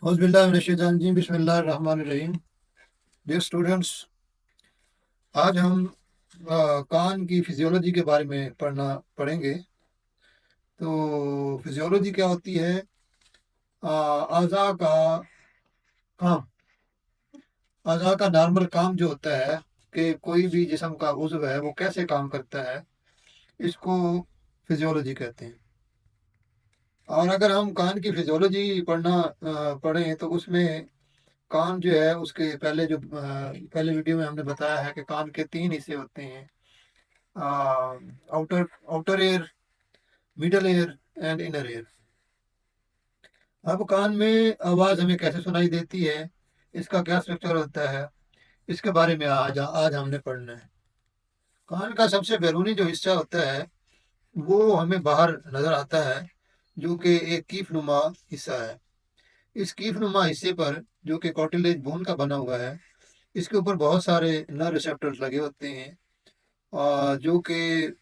औज़ु बिल्लाहि मिनश-शैतानिर रजीम, बिस्मिल्लाहिर्रहमानिर्रहीम। Dear students, आज हम कान की फिजियोलॉजी के बारे में पढ़ेंगे। तो फिजियोलॉजी क्या होती है? अज़ा का काम, अज़ा का नॉर्मल काम जो होता है कि कोई भी जिस्म का उज़्व है वो कैसे काम करता है, इसको फिजियोलॉजी कहते हैं। और अगर हम कान की फिजियोलॉजी पढ़ें तो उसमें कान जो है उसके पहले वीडियो में हमने बताया है कि कान के 3 हिस्से होते हैं। Outer outer ear, middle ear and inner ear. अब कान में आवाज़ हमें कैसे सुनाई देती है, इसका क्या स्ट्रक्चर होता है, इसके बारे में आज हमने पढ़ना है। कान का सबसे बैरूनी जो हिस्सा होता है वो हमें बाहर नज़र आता है, जो कि एक कीफ-नुमा हिस्सा है। इस कीफ-नुमा हिस्से पर, जो कि कार्टिलेज बोन का बना हुआ है, इसके ऊपर बहुत सारे नर्व रिसेप्टर्स लगे होते हैं, जो कि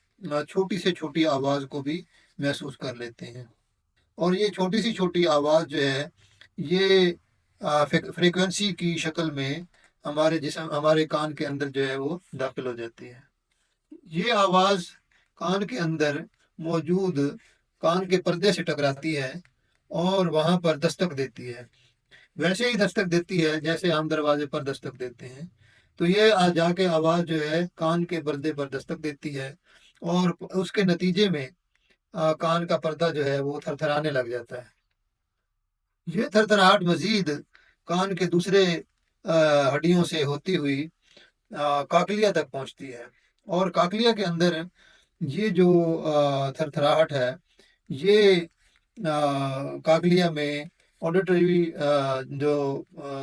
छोटी से छोटी आवाज़ को भी महसूस कर लेते हैं। और ये छोटी सी छोटी आवाज़ जो है, ये फ्रीक्वेंसी की शक्ल में हमारे कान के अंदर जो है वो दाखिल हो जाती है। ये आवाज़ कान के अंदर मौजूद कान के पर्दे से टकराती है और वहाँ पर दस्तक देती है। वैसे ही दस्तक देती है जैसे हम दरवाजे पर दस्तक देते हैं। तो ये जाके आवाज़ जो है कान के पर्दे पर दस्तक देती है और उसके नतीजे में कान का पर्दा जो है वो थरथराने लग जाता है। ये थरथराहट मज़ीद कान के दूसरे हड्डियों से होती हुई काकलिया तक पहुँचती है और काकलिया के अंदर ये जो थरथराहट है, ये काकलिया में ऑडिटरी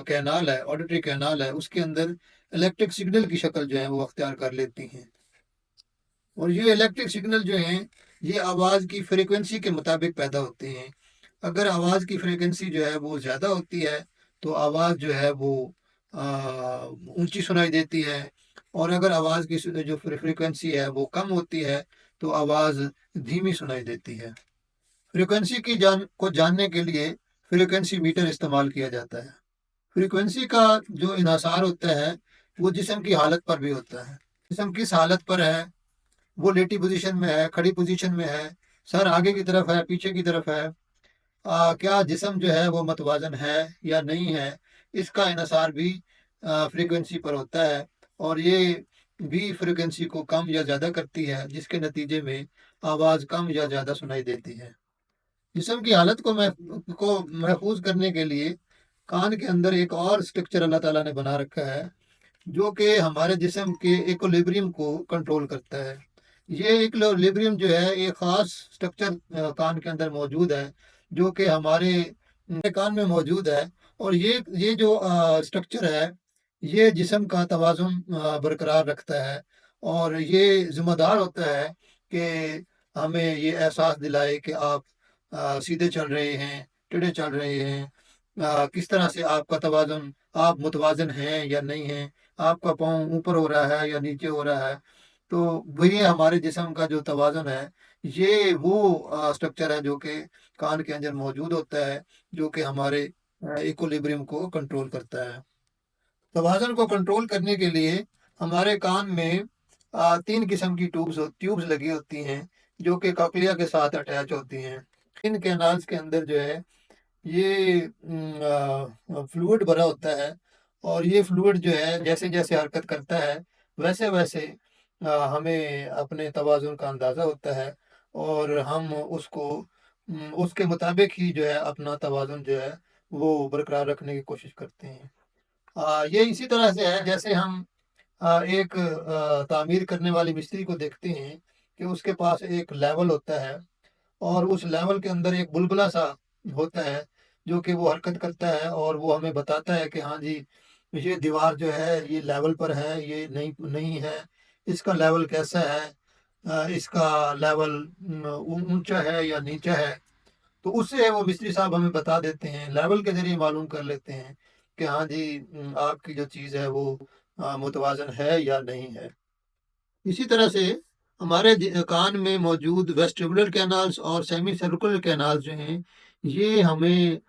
कैनाल है, उसके अंदर इलेक्ट्रिक सिग्नल की शक्ल जो है वो अख्तियार कर लेती हैं। और ये इलेक्ट्रिक सिग्नल जो हैं, ये आवाज़ की फ्रीक्वेंसी के मुताबिक पैदा होते हैं। अगर आवाज़ की फ्रीक्वेंसी जो है वो ज़्यादा होती है, तो आवाज़ जो है वो ऊँची सुनाई देती है, और अगर आवाज़ की जो फ्रीक्वेंसी है वो कम होती है, तो आवाज़ धीमी सुनाई देती है। फ्रीक्वेंसी को जानने के लिए फ्रीक्वेंसी मीटर इस्तेमाल किया जाता है। फ्रीक्वेंसी का जो इन्हिसार होता है, वो जिस्म की हालत पर भी होता है। जिस्म किस हालत पर है, वो लेटी पोजीशन में है, खड़ी पोजीशन में है, सर आगे की तरफ है, पीछे की तरफ है, क्या जिस्म जो है वो मतवाज़न है या नहीं है, इसका इन्हिसार भी फ्रीक्वेंसी पर होता है, और ये भी फ्रीक्वेंसी को कम या ज़्यादा करती है, जिसके नतीजे में आवाज़ कम या ज़्यादा सुनाई देती है। जिस्म की हालत को महफूज करने के लिए कान के अंदर एक और स्ट्रक्चर अल्लाह ताला ने बना रखा है, जो कि हमारे जिस्म के इक्विलिब्रियम को कंट्रोल करता है। ये इक्विलिब्रियम जो है, एक ख़ास स्ट्रक्चर कान के अंदर मौजूद है, जो कि हमारे कान में मौजूद है, और ये जो स्ट्रक्चर है, ये जिस्म का तवाज़ुन बरकरार रखता है, और ये ज़िम्मेदार होता है कि हमें ये एहसास दिलाए कि आप सीधे चल रहे हैं, टेढ़े चल रहे हैं, किस तरह से आपका तवाज़ुन, आप मुतवाज़िन हैं या नहीं हैं, आपका पाँव ऊपर हो रहा है या नीचे हो रहा है। तो वही हमारे जिस्म का जो तवाज़ुन है, ये वो स्ट्रक्चर है जो कि कान के अंदर मौजूद होता है, जो कि हमारे इक्विलिब्रियम को कंट्रोल करता है। तवाज़ुन को कंट्रोल करने के लिए हमारे कान में 3 किस्म की ट्यूब्स लगी होती हैं, जो कि कॉक्लिया के साथ अटैच होती हैं। इन कैनाल्स के अंदर जो है, ये फ्लूइड भरा होता है, और ये फ्लूइड जो है जैसे-जैसे हरकत करता है, वैसे-वैसे हमें अपने तवाज़ुन का अंदाज़ा होता है, और हम उसके मुताबिक ही जो है अपना तवाज़ुन जो है वो बरकरार रखने की कोशिश करते हैं। ये इसी तरह से है जैसे हम एक तामीर करने वाले मिस्त्री को देखते हैं कि उसके पास एक लेवल होता है, और उस लेवल के अंदर एक बुलबुला सा होता है, जो कि वो हरकत करता है और वो हमें बताता है कि हाँ जी, ये दीवार जो है ये लेवल पर है, ये नहीं नहीं है, इसका लेवल कैसा है, इसका लेवल ऊंचा है या नीचा है। तो उससे वो मिस्त्री साहब हमें बता देते हैं, लेवल के ज़रिए मालूम कर लेते हैं कि हाँ जी, आपकी जो चीज़ है वो मुतवाज़न है या नहीं है। इसी तरह से हमारे कान में मौजूद वेस्टिबुलर कैनाल्स और सेमी सर्कुलर कैनाल्स जो हैं, ये हमें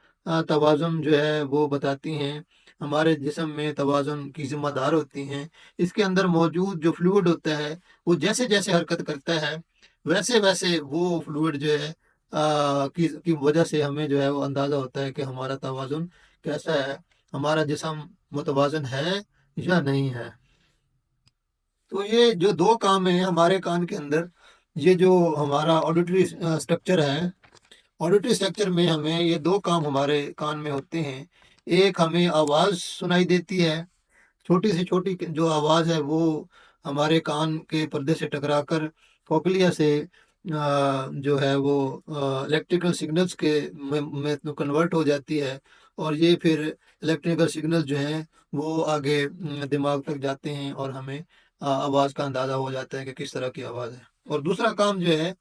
توازن جو ہے وہ بتاتی ہیں، ہمارے جسم میں توازن کی ذمہ دار ہوتی ہیں۔ اس کے اندر موجود جو فلوئڈ ہوتا ہے وہ جیسے جیسے حرکت کرتا ہے ویسے ویسے وہ فلوئڈ جو ہے کی وجہ سے ہمیں جو ہے وہ اندازہ ہوتا ہے کہ ہمارا توازن کیسا ہے، ہمارا جسم متوازن ہے یا نہیں ہے۔ تو یہ جو دو کام ہیں ہمارے کان کے اندر، یہ جو ہمارا آڈیٹری اسٹرکچر ہے، آڈیٹری اسٹرکچر میں ہمیں یہ دو کام ہمارے کان میں ہوتے ہیں۔ ایک ہمیں آواز سنائی دیتی ہے، چھوٹی سے چھوٹی جو آواز ہے وہ ہمارے کان کے پردے سے ٹکرا کر کوکلیا سے جو ہے وہ الیکٹریکل سگنلز کے میں کنورٹ ہو جاتی ہے، اور یہ پھر الیکٹریکل سگنل جو ہیں وہ آگے دماغ تک جاتے ہیں اور ہمیں آواز کا اندازہ ہو جاتا ہے کہ کس طرح کی آواز ہے۔ اور دوسرا کام جو ہے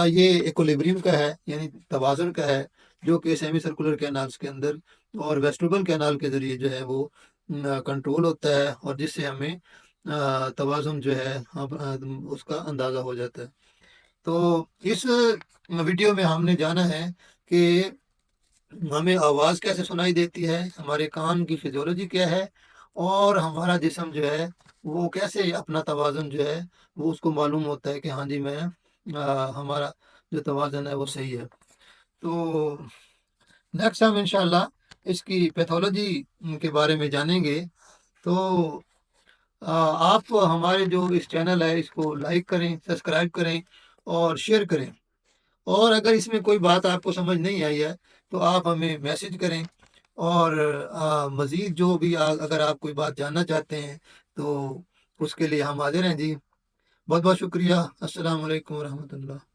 یہ ایکولیبریم کا ہے، یعنی توازن کا ہے، جو کہ سیمی سرکولر کینالز کے اندر اور ویسٹروبل کینال کے ذریعے جو ہے وہ کنٹرول ہوتا ہے، اور جس سے ہمیں توازن جو ہے اس کا اندازہ ہو جاتا ہے۔ تو اس ویڈیو میں ہم نے جانا ہے کہ ہمیں آواز کیسے سنائی دیتی ہے، ہمارے کان کی فزیولوجی کیا ہے، اور ہمارا جسم جو ہے وہ کیسے اپنا توازن جو ہے وہ اس کو معلوم ہوتا ہے کہ ہاں جی میں ہمارا جو توازن ہے وہ صحیح ہے۔ تو نیکسٹ ہم انشاءاللہ اس کی پیتھولوجی کے بارے میں جانیں گے۔ تو آپ ہمارے جو اس چینل ہے اس کو لائک کریں، سبسکرائب کریں اور شیئر کریں، اور اگر اس میں کوئی بات آپ کو سمجھ نہیں آئی ہے تو آپ ہمیں میسج کریں، اور مزید جو بھی اگر آپ کوئی بات جاننا چاہتے ہیں تو اس کے لیے ہم حاضر ہیں جی۔ بہت بہت شکریہ۔ السلام علیکم ورحمۃ اللہ۔